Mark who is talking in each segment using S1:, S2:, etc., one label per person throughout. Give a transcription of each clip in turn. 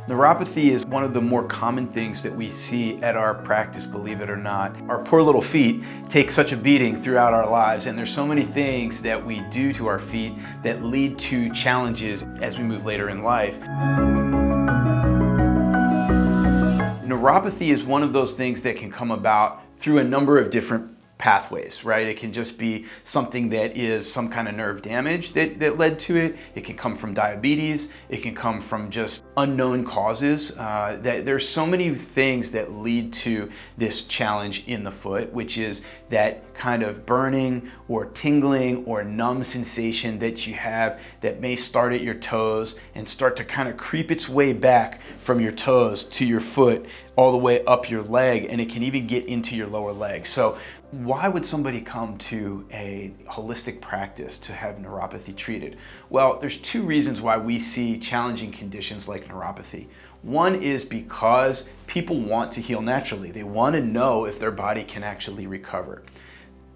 S1: Neuropathy is one of the more common things that we see at our practice, believe it or not. Our poor little feet take such a beating throughout our lives, and there's so many things that we do to our feet that lead to challenges as we move later in life. Neuropathy is one of those things that can come about through a number of different pathways, right? It can just be something that is some kind of nerve damage that led to it. It can come from diabetes. It can come from just unknown causes. There's so many things that lead to this challenge in the foot, which is that kind of burning or tingling or numb sensation that you have that may start at your toes and start to kind of creep its way back from your toes to your foot all the way up your leg, and it can even get into your lower leg. So why would somebody come to a holistic practice to have neuropathy treated? Well, there's two reasons why we see challenging conditions like neuropathy. One is because people want to heal naturally. They want to know if their body can actually recover.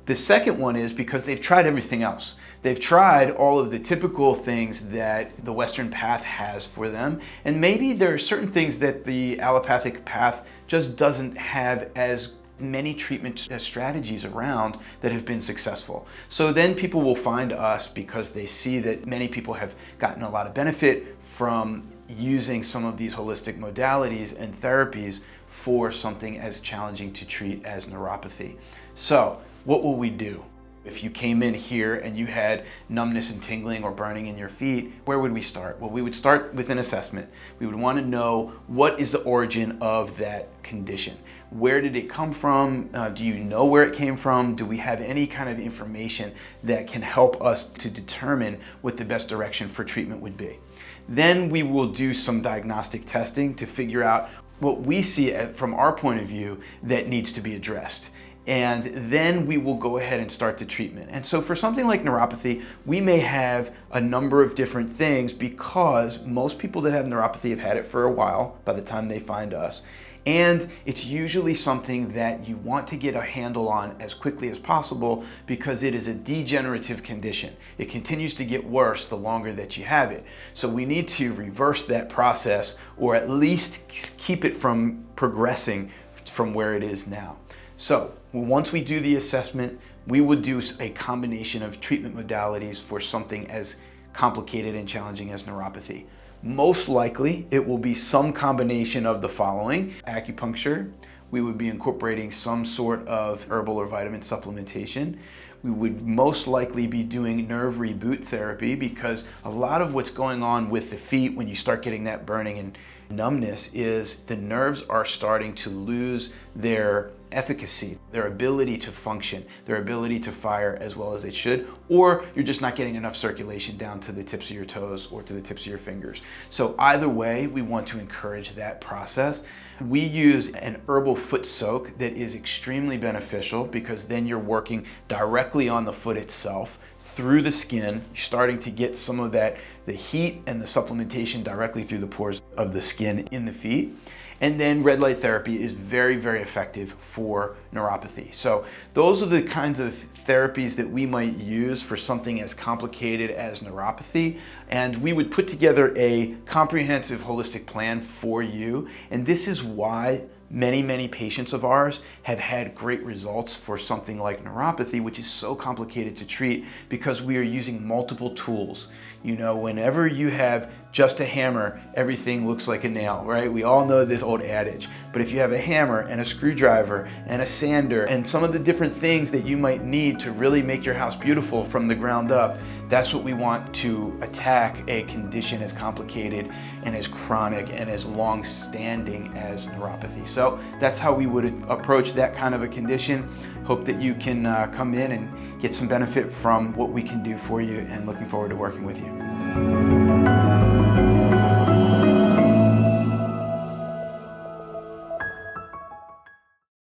S1: The second one is because they've tried everything else. They've tried all of the typical things that the Western path has for them, and maybe there are certain things that the allopathic path just doesn't have as many treatment strategies around that have been successful. So then people will find us because they see that many people have gotten a lot of benefit from using some of these holistic modalities and therapies for something as challenging to treat as neuropathy. So what will we do? If you came in here and you had numbness and tingling or burning in your feet, where would we start? Well, we would start with an assessment. We would want to know what is the origin of that condition. Where did it come from? Do you know where it came from? Do we have any kind of information that can help us to determine what the best direction for treatment would be? Then we will do some diagnostic testing to figure out what we see from our point of view that needs to be addressed. And then we will go ahead and start the treatment. And so for something like neuropathy, we may have a number of different things because most people that have neuropathy have had it for a while by the time they find us. And it's usually something that you want to get a handle on as quickly as possible because it is a degenerative condition. It continues to get worse the longer that you have it. So we need to reverse that process or at least keep it from progressing from where it is now. So once we do the assessment, we would do a combination of treatment modalities for something as complicated and challenging as neuropathy. Most likely, it will be some combination of the following. Acupuncture, we would be incorporating some sort of herbal or vitamin supplementation. We would most likely be doing nerve reboot therapy because a lot of what's going on with the feet when you start getting that burning and numbness is the nerves are starting to lose their efficacy, their ability to function, their ability to fire as well as they should, or you're just not getting enough circulation down to the tips of your toes or to the tips of your fingers. So either way, we want to encourage that process. We use an herbal foot soak that is extremely beneficial because then you're working directly on the foot itself through the skin. You're starting to get some of that, the heat and the supplementation directly through the pores of the skin in the feet. And then red light therapy is very, very effective for neuropathy. So those are the kinds of therapies that we might use for something as complicated as neuropathy. And we would put together a comprehensive holistic plan for you. And this is why many patients of ours have had great results for something like neuropathy, which is so complicated to treat because we are using multiple tools. You know, whenever you have just a hammer, everything looks like a nail, right? We all know this old adage. But if you have a hammer and a screwdriver and a sander and some of the different things that you might need to really make your house beautiful from the ground up, that's what we want to attack a condition as complicated and as chronic and as long-standing as neuropathy. So that's how we would approach that kind of a condition. Hope that you can come in and get some benefit from what we can do for you, and looking forward to working with you.